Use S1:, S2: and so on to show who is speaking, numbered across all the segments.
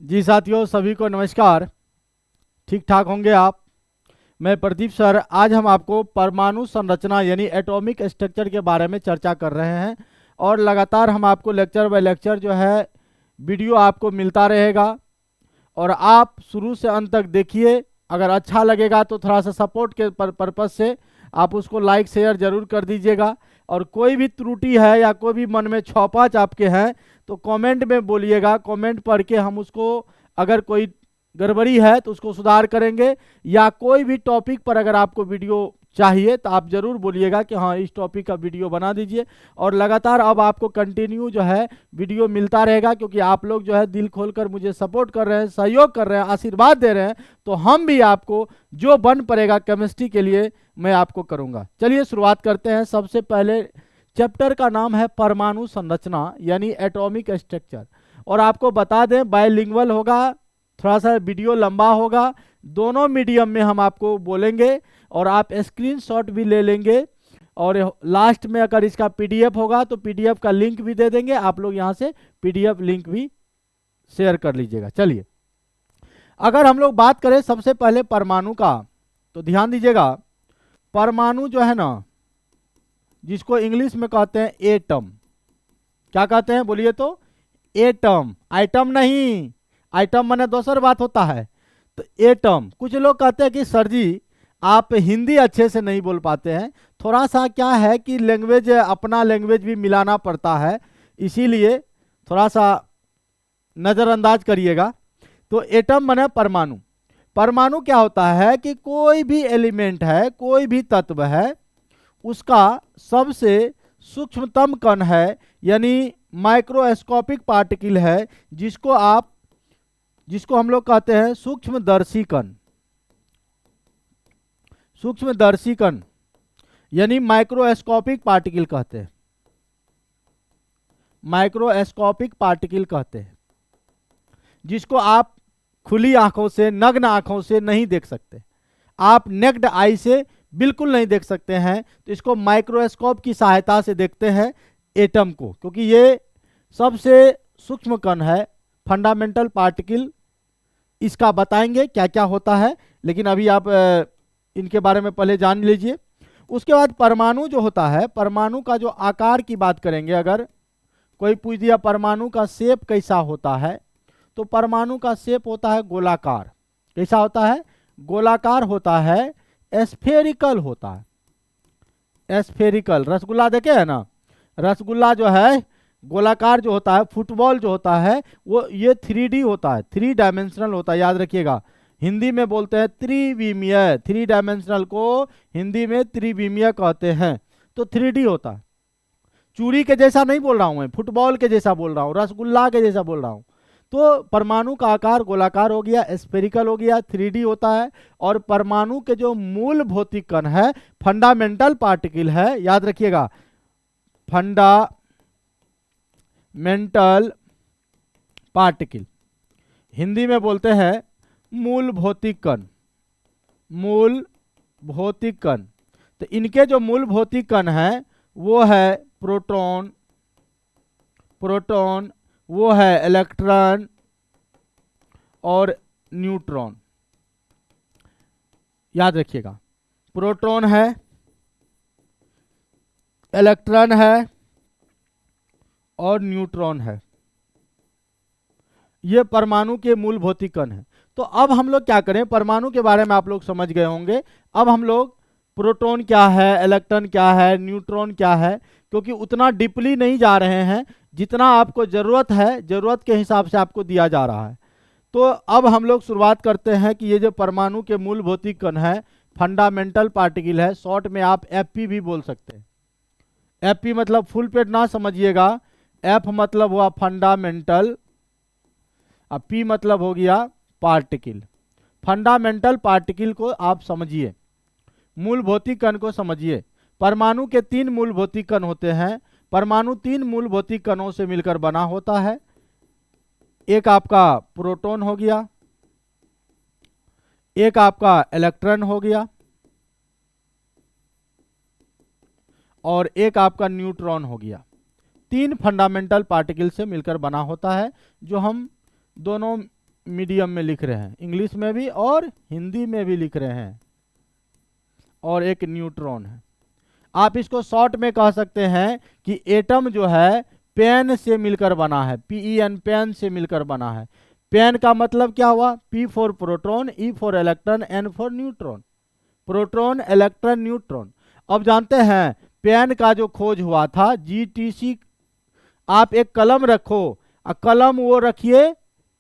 S1: जी साथियों, सभी को नमस्कार। ठीक ठाक होंगे आप। मैं प्रदीप सर। आज हम आपको परमाणु संरचना यानी एटॉमिक स्ट्रक्चर के बारे में चर्चा कर रहे हैं और लगातार हम आपको लेक्चर बाय लेक्चर जो है वीडियो आपको मिलता रहेगा और आप शुरू से अंत तक देखिए। अगर अच्छा लगेगा तो थोड़ा सा सपोर्ट के पर्पज़ से आप उसको लाइक शेयर जरूर कर दीजिएगा। और कोई भी त्रुटि है या कोई भी मन में छौपाच आपके हैं तो कमेंट में बोलिएगा। कमेंट पढ़ के हम उसको, अगर कोई गड़बड़ी है तो उसको सुधार करेंगे, या कोई भी टॉपिक पर अगर आपको वीडियो चाहिए तो आप ज़रूर बोलिएगा कि हाँ इस टॉपिक का वीडियो बना दीजिए। और लगातार अब आपको कंटिन्यू जो है वीडियो मिलता रहेगा, क्योंकि आप लोग जो है दिल खोलकर मुझे सपोर्ट कर रहे हैं, सहयोग कर रहे हैं, आशीर्वाद दे रहे हैं। तो हम भी आपको जो बन पड़ेगा केमिस्ट्री के लिए मैं आपको करूँगा। चलिए शुरुआत करते हैं। सबसे पहले चैप्टर का नाम है परमाणु संरचना यानी एटॉमिक स्ट्रक्चर। और आपको बता दें बायलिंगुअल होगा, थोड़ा सा वीडियो लंबा होगा, दोनों मीडियम में हम आपको बोलेंगे और आप स्क्रीनशॉट भी ले लेंगे। और लास्ट में अगर इसका पीडीएफ होगा तो पीडीएफ का लिंक भी दे देंगे, आप लोग यहाँ से पीडीएफ लिंक भी शेयर कर लीजिएगा। चलिए, अगर हम लोग बात करें सबसे पहले परमाणु का, तो ध्यान दीजिएगा। परमाणु जो है ना, जिसको इंग्लिश में कहते हैं एटम। क्या कहते हैं बोलिए तो? एटम। आइटम नहीं, आइटम माने दूसर बात होता है। तो एटम। कुछ लोग कहते हैं कि सर जी आप हिंदी अच्छे से नहीं बोल पाते हैं, थोड़ा सा क्या है कि लैंग्वेज, अपना लैंग्वेज भी मिलाना पड़ता है, इसीलिए थोड़ा सा नज़रअंदाज करिएगा। तो एटम माने परमाणु। परमाणु क्या होता है कि कोई भी एलिमेंट है, कोई भी तत्व है, उसका सबसे सूक्ष्मतम कण है यानी माइक्रोस्कोपिक पार्टिकल है, जिसको हम लोग कहते हैं सूक्ष्मदर्शी कण। सूक्ष्मदर्शी कण यानी माइक्रोस्कोपिक पार्टिकल कहते हैं। माइक्रोस्कोपिक पार्टिकल कहते हैं जिसको आप खुली आंखों से, नग्न आंखों से नहीं देख सकते। आप नेक्ड आई से बिल्कुल नहीं देख सकते हैं, तो इसको माइक्रोस्कोप की सहायता से देखते हैं एटम को, क्योंकि ये सबसे सूक्ष्म कण है, फंडामेंटल पार्टिकल। इसका बताएंगे क्या क्या होता है, लेकिन अभी आप इनके बारे में पहले जान लीजिए। उसके बाद परमाणु जो होता है, परमाणु का जो आकार की बात करेंगे। अगर कोई पूछ दिया परमाणु का शेप कैसा होता है, तो परमाणु का शेप होता है गोलाकार। कैसा होता है? गोलाकार होता है, एस्फेरिकल होता है। एस्फेरिकल। रसगुल्ला देखे है ना, रसगुल्ला जो है गोलाकार जो होता है, फुटबॉल जो होता है वो ये 3D होता है, 3 डायमेंशनल होता है। याद रखिएगा, हिंदी में बोलते हैं त्रिविमीय। 3 डायमेंशनल को हिंदी में त्रिविमीय कहते हैं। तो 3D होता है। चूड़ी के जैसा नहीं बोल रहा हूं मैं, फुटबॉल के जैसा बोल रहा हूं, रसगुल्ला के जैसा बोल रहा हूं। तो परमाणु का आकार गोलाकार हो गया, स्फेरिकल हो गया, 3D होता है। और परमाणु के जो मूल भौतिक कण है, फंडामेंटल पार्टिकल है, याद रखिएगा, फंडामेंटल पार्टिकल हिंदी में बोलते हैं मूल भौतिक कण। मूल भौतिक कण। तो इनके जो मूल भौतिक कण हैं वो है प्रोटॉन, वो है इलेक्ट्रॉन और न्यूट्रॉन। याद रखिएगा, प्रोटॉन है, इलेक्ट्रॉन है और न्यूट्रॉन है। ये परमाणु के मूल भौतिक कण है। तो अब हम लोग क्या करें, परमाणु के बारे में आप लोग समझ गए होंगे। अब हम लोग प्रोटॉन क्या है, इलेक्ट्रॉन क्या है, न्यूट्रॉन क्या है, क्योंकि उतना डीपली नहीं जा रहे हैं जितना आपको ज़रूरत है, ज़रूरत के हिसाब से आपको दिया जा रहा है। तो अब हम लोग शुरुआत करते हैं कि ये जो परमाणु के मूल भौतिक कण है, फंडामेंटल पार्टिकल है, शॉर्ट में आप एफपी भी बोल सकते हैं। एफपी मतलब फुल पेट ना समझिएगा, एफ मतलब हुआ फंडामेंटल, अब पी मतलब हो गया पार्टिकल। फंडामेंटल पार्टिकल को आप समझिए, मूल भौतिक कण को समझिए। परमाणु के 3 मूल भौतिक कण होते हैं। परमाणु 3 मूल भौतिक कणों से मिलकर बना होता है। एक आपका प्रोटॉन हो गया, एक आपका इलेक्ट्रॉन हो गया और एक आपका न्यूट्रॉन हो गया। 3 फंडामेंटल पार्टिकल से मिलकर बना होता है, जो हम दोनों मीडियम में लिख रहे हैं, इंग्लिश में भी और हिंदी में भी लिख रहे हैं, और एक न्यूट्रॉन है। आप इसको शॉर्ट में कह सकते हैं कि एटम जो है पेन से मिलकर बना है, PEN, पेन से मिलकर बना है। पेन का मतलब क्या हुआ? P for proton, E for electron, N for neutron. Proton, electron, neutron. अब जानते हैं पेन का जो खोज हुआ था GTC, आप एक कलम रखो, कलम वो रखिए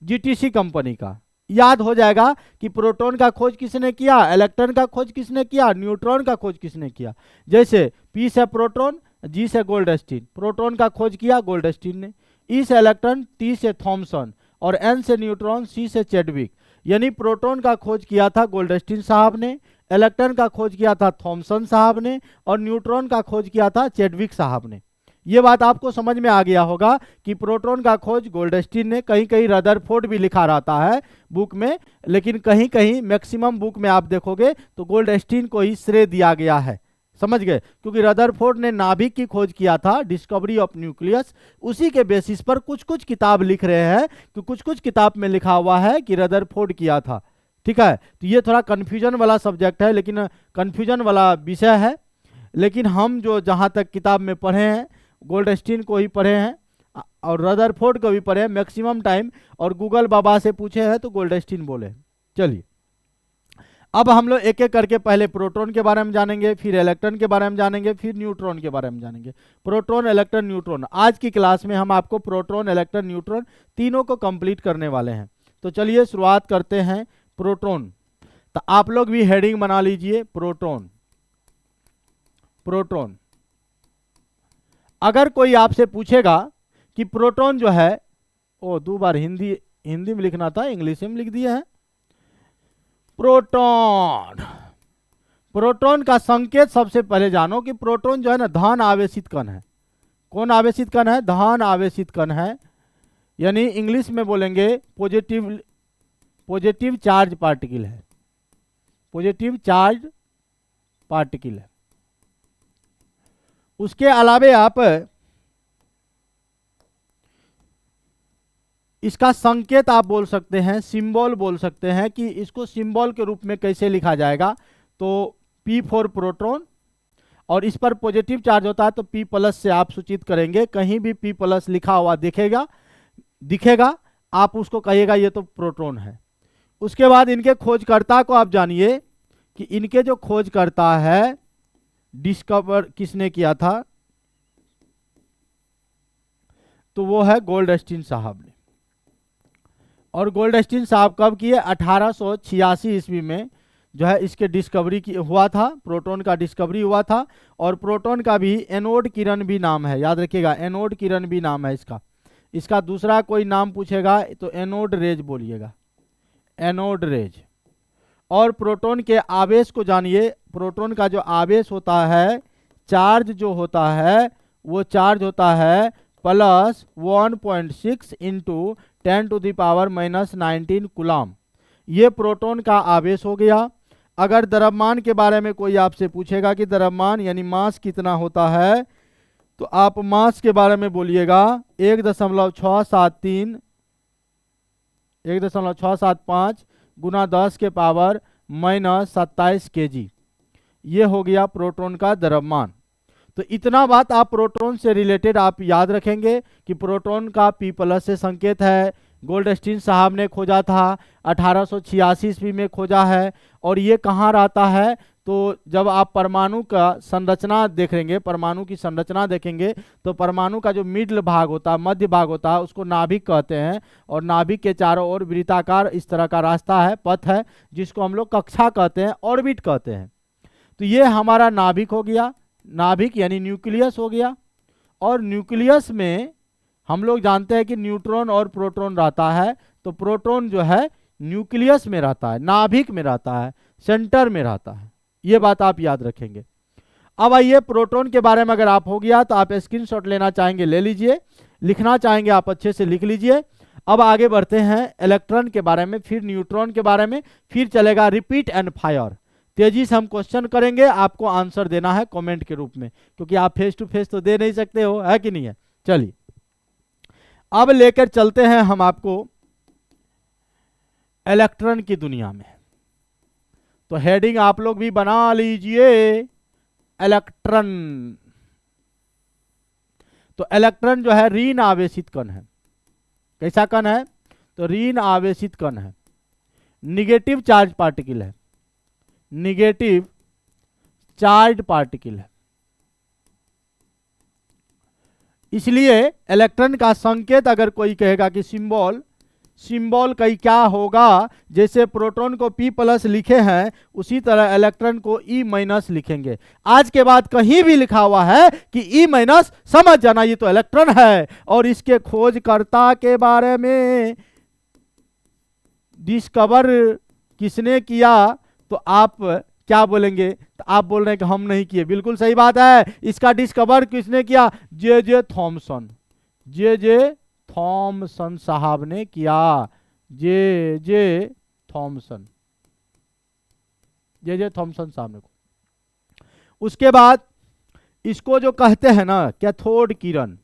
S1: GTC कंपनी का, याद हो जाएगा कि प्रोटॉन का खोज किसने किया, इलेक्ट्रॉन का खोज किसने किया, न्यूट्रॉन का खोज किसने किया। जैसे P से प्रोटॉन, G से गोल्डस्टीन, प्रोटॉन का खोज किया गोल्डस्टीन ने, E से इलेक्ट्रॉन, T से थॉमसन, और N से न्यूट्रॉन, C से चैडविक। यानी प्रोटॉन का खोज किया था गोल्डस्टीन साहब ने, इलेक्ट्रॉन का खोज किया था थॉमसन साहब ने, और न्यूट्रॉन का खोज किया था चैडविक साहब ने। ये बात आपको समझ में आ गया होगा कि प्रोटॉन का खोज गोल्डस्टीन ने, कहीं कहीं रदरफोर्ड भी लिखा रहता है बुक में, लेकिन कहीं कहीं मैक्सिमम बुक में आप देखोगे तो गोल्डस्टीन को ही श्रेय दिया गया है। समझ गए? क्योंकि रदरफोर्ड ने नाभिक की खोज किया था, डिस्कवरी ऑफ न्यूक्लियस। उसी के बेसिस पर कुछ कुछ किताब लिख रहे हैं कि कुछ कुछ किताब में लिखा हुआ है कि रदरफोर्ड किया था। ठीक है, तो ये थोड़ा कन्फ्यूजन वाला सब्जेक्ट है, लेकिन कन्फ्यूजन वाला विषय है। लेकिन हम जो जहाँ तक किताब में पढ़े हैं, गोल्डस्टीन को ही पढ़े हैं और रदरफोर्ड को भी पढ़े हैं मैक्सिमम टाइम, और गूगल बाबा से पूछे हैं तो गोल्डस्टीन बोले। चलिए, अब हम लोग एक एक करके पहले प्रोटॉन के बारे में जानेंगे, फिर इलेक्ट्रॉन के बारे में जानेंगे, फिर न्यूट्रॉन के बारे में जानेंगे। Proton, electron, neutron. आज की क्लास में हम आपको प्रोटॉन, इलेक्ट्रॉन, न्यूट्रॉन तीनों को कंप्लीट करने वाले हैं। तो चलिए शुरुआत करते हैं प्रोटॉन। तो आप लोग भी हेडिंग बना लीजिए, प्रोटॉन। प्रोटॉन, अगर कोई आपसे पूछेगा कि प्रोटॉन जो है, ओ 2 बार हिंदी में लिखना था, इंग्लिश में लिख दिए हैं। प्रोटॉन, प्रोटॉन का संकेत सबसे पहले जानो कि प्रोटॉन जो है ना धन आवेशित कण है। कौन आवेशित कण है? धन आवेशित कण है, यानी इंग्लिश में बोलेंगे पॉजिटिव चार्ज पार्टिकल है, पॉजिटिव चार्ज पार्टिकल है। उसके अलावे आप इसका संकेत आप बोल सकते हैं, सिंबल बोल सकते हैं कि इसको सिंबल के रूप में कैसे लिखा जाएगा। तो P फॉर प्रोटॉन, और इस पर पॉजिटिव चार्ज होता है तो P+ से आप सूचित करेंगे। कहीं भी P+ लिखा हुआ दिखेगा, आप उसको कहिएगा ये तो प्रोटॉन है। उसके बाद इनके खोजकर्ता को आप जानिए कि इनके जो खोजकर्ता है, डिस्कवर किसने किया था, तो वो है गोल्डस्टीन साहब ने। और गोल्डस्टीन साहब कब किए? 1886 ईस्वी में जो है इसके डिस्कवरी हुआ था, प्रोटॉन का डिस्कवरी हुआ था। और प्रोटॉन का भी एनोड किरण भी नाम है, याद रखिएगा, एनोड किरण भी नाम है इसका दूसरा कोई नाम पूछेगा तो एनोड रेज बोलिएगा, एनोड रेज। और प्रोटॉन के आवेश को जानिए, प्रोटॉन का जो आवेश होता है, चार्ज जो होता है, वो चार्ज होता है +1.6 × 10⁻⁻19 कूलम। ये प्रोटॉन का आवेश हो गया। अगर द्रव्यमान के बारे में कोई आपसे पूछेगा कि द्रव्यमान यानी मास कितना होता है, तो आप मास के बारे में बोलिएगा 1.675 × 10⁻⁻27 kg। ये हो गया प्रोटॉन का द्रव्यमान। तो इतना बात आप प्रोटॉन से रिलेटेड आप याद रखेंगे कि प्रोटॉन का P+ से संकेत है। गोल्डस्टीन साहब ने खोजा था, 1886 ईस्वी में खोजा है। और ये कहाँ रहता है? तो जब आप परमाणु का संरचना देखेंगे, परमाणु की संरचना देखेंगे, तो परमाणु का जो मिडल भाग होता है, मध्य भाग होता है, उसको नाभिक कहते हैं। और नाभिक के चारों ओर वृत्ताकार इस तरह का रास्ता है, पथ है, जिसको हम लोग कक्षा कहते हैं, ऑर्बिट कहते हैं। तो ये हमारा नाभिक हो गया, नाभिक यानी न्यूक्लियस हो गया। और न्यूक्लियस में हम लोग जानते हैं कि न्यूट्रॉन और प्रोटॉन रहता है। तो प्रोटॉन जो है न्यूक्लियस में रहता है, नाभिक में रहता है, सेंटर में रहता है। ये बात आप याद रखेंगे। अब आइए प्रोटॉन के बारे में अगर आप हो गया तो आप स्क्रीनशॉट लेना चाहेंगे ले लीजिए, लिखना चाहेंगे आप अच्छे से लिख लीजिए। अब आगे बढ़ते हैं इलेक्ट्रॉन के बारे में, फिर न्यूट्रॉन के बारे में, फिर चलेगा रिपीट एंड फायर। तेजी से हम क्वेश्चन करेंगे, आपको आंसर देना है कमेंट के रूप में, क्योंकि आप फेस टू फेस तो दे नहीं सकते हो, है कि नहीं है। चलिए अब लेकर चलते हैं हम आपको इलेक्ट्रॉन की दुनिया में। तो हेडिंग आप लोग भी बना लीजिए, इलेक्ट्रॉन। तो इलेक्ट्रॉन जो है ऋण आवेशित कण है। कैसा कण है? तो ऋण आवेशित कण है, निगेटिव चार्ज पार्टिकल है, निगेटिव चार्ज पार्टिकल है। इसलिए इलेक्ट्रॉन का संकेत अगर कोई कहेगा कि सिंबल कहीं क्या होगा, जैसे प्रोटॉन को P+ लिखे हैं उसी तरह इलेक्ट्रॉन को E- लिखेंगे। आज के बाद कहीं भी लिखा हुआ है कि E-, समझ जाना ये तो इलेक्ट्रॉन है। और इसके खोजकर्ता के बारे में डिस्कवर किसने किया, तो आप क्या बोलेंगे? तो आप बोल रहे हैं कि हम नहीं किए। बिल्कुल सही बात है, इसका डिस्कवर किसने किया? जे थॉमसन, जे थॉमसन साहब ने किया। जे थॉमसन साहब ने। उसके बाद इसको जो कहते हैं ना कैथोड किरण,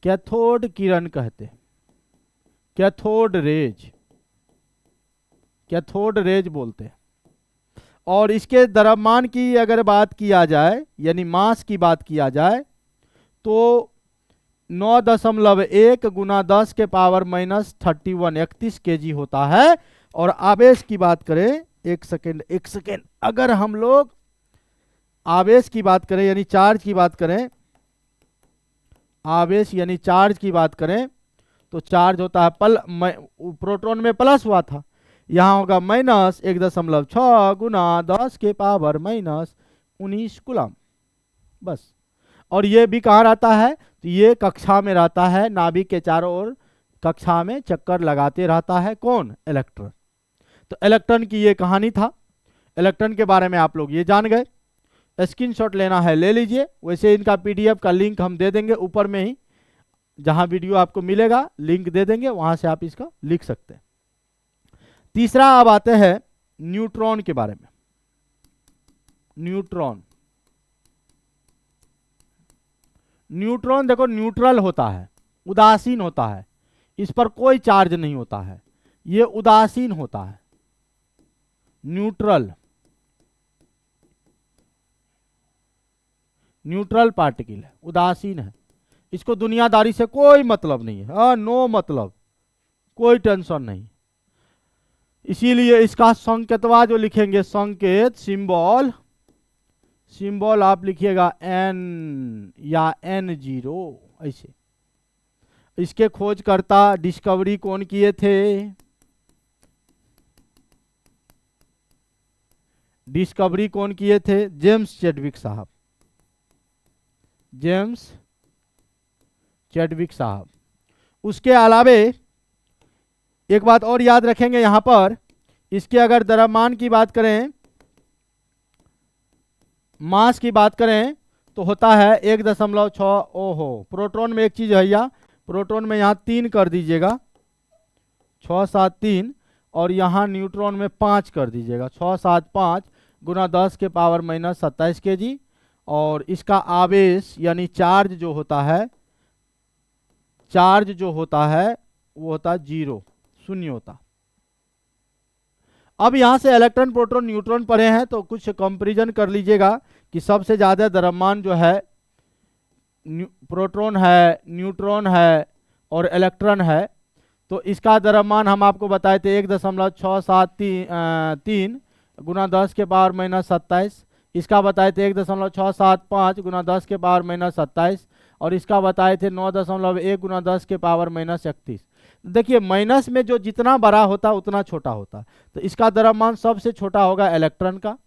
S1: कैथोड किरण कहते हैं, कैथोड रेज, कैथोड रेज बोलते हैं। और इसके द्रव्यमान की अगर बात किया जाए, यानी मास की बात किया जाए, तो 9.1 गुना 10 के पावर -31 31 kg होता है। और आवेश की बात करें, एक सेकेंड, अगर हम लोग आवेश की बात करें यानी चार्ज की बात करें, आवेश यानी चार्ज की बात करें, तो चार्ज होता है प्रोटॉन में प्लस हुआ था, यहां होगा -1.6 गुना 10 के पावर -19 कूलम, बस। और ये भी कहाँ रहता है? तो ये कक्षा में रहता है, नाभिक के चारों ओर कक्षा में चक्कर लगाते रहता है। कौन? इलेक्ट्रॉन। तो इलेक्ट्रॉन की ये कहानी था। इलेक्ट्रॉन के बारे में आप लोग ये जान गए। स्क्रीनशॉट लेना है ले लीजिए, वैसे इनका PDF का लिंक हम दे देंगे ऊपर में ही, जहां वीडियो आपको मिलेगा लिंक दे देंगे, वहां से आप इसका लिख सकते हैं। तीसरा अब आते हैं न्यूट्रॉन के बारे में। न्यूट्रॉन, न्यूट्रॉन देखो न्यूट्रल होता है, उदासीन होता है, इस पर कोई चार्ज नहीं होता है, ये उदासीन होता है। न्यूट्रल, न्यूट्रल पार्टिकल है, उदासीन है, इसको दुनियादारी से कोई मतलब नहीं है, नो मतलब, कोई टेंशन नहीं। इसीलिए इसका संकेतवा जो लिखेंगे, संकेत सिंबल आप लिखिएगा N या N0 ऐसे। इसके खोजकर्ता डिस्कवरी कौन किए थे? डिस्कवरी कौन किए थे? जेम्स चैडविक साहब, जेम्स चैडविक साहब। उसके अलावे एक बात और याद रखेंगे यहां पर, इसके अगर द्रव्यमान की बात करें, मास की बात करें, तो होता है 1.6। ओहो, प्रोटॉन में एक चीज है या, प्रोटॉन में यहाँ 3 कर दीजिएगा, 6 7 3, और यहाँ न्यूट्रॉन में 5 कर दीजिएगा, 6 7 5 गुना 10 के पावर -27 kg। और इसका आवेश यानी चार्ज जो होता है, चार्ज जो होता है वो होता है 0, शून्य होता। अब यहां से इलेक्ट्रॉन प्रोटॉन न्यूट्रॉन पढ़े हैं, तो कुछ कंपैरिजन कर लीजिएगा कि सबसे ज्यादा द्रव्यमान जो है प्रोटॉन है, न्यूट्रॉन है और इलेक्ट्रॉन है। तो इसका द्रव्यमान हम आपको बताए थे 1.673 गुना 10 के पावर -27। इसका बताए थे 1.675 गुना 10 के पावर -27। और इसका बताए थे 9.1 गुना 10 के पावर -31। देखिए माइनस में जो जितना बड़ा होता उतना छोटा होता, तो इसका द्रव्यमान सबसे छोटा होगा इलेक्ट्रॉन का।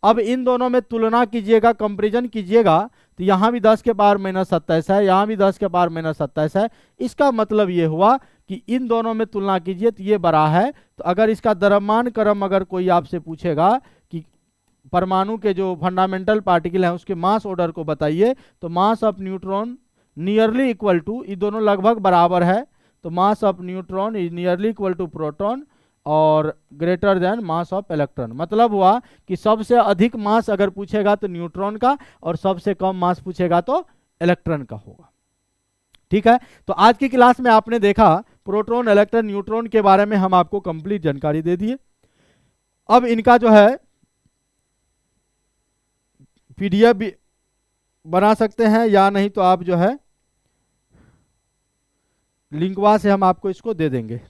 S1: अब इन दोनों में तुलना कीजिएगा, कंपैरिजन कीजिएगा, तो यहाँ भी 10 के पावर -27 है, यहाँ भी 10 के पावर -27 है। इसका मतलब ये हुआ कि इन दोनों में तुलना कीजिए तो ये बड़ा है। तो अगर इसका द्रव्यमान क्रम अगर कोई आपसे पूछेगा कि परमाणु के जो फंडामेंटल पार्टिकल हैं उसके मास ऑर्डर को बताइए, तो mass of neutron nearly equal to, ये दोनों लगभग बराबर है, तो mass of neutron is nearly equal to proton और greater than mass of electron. मतलब हुआ कि सबसे अधिक मास अगर पूछेगा तो न्यूट्रॉन का, और सबसे कम मास पूछेगा तो इलेक्ट्रॉन का होगा। ठीक है, तो आज की क्लास में आपने देखा प्रोटॉन, इलेक्ट्रॉन, न्यूट्रॉन के बारे में हम आपको कंप्लीट जानकारी दे दिए। अब इनका जो है पीडीएफ भी बना सकते हैं, या नहीं तो आप जो है लिंकवा से हम आपको इसको दे देंगे।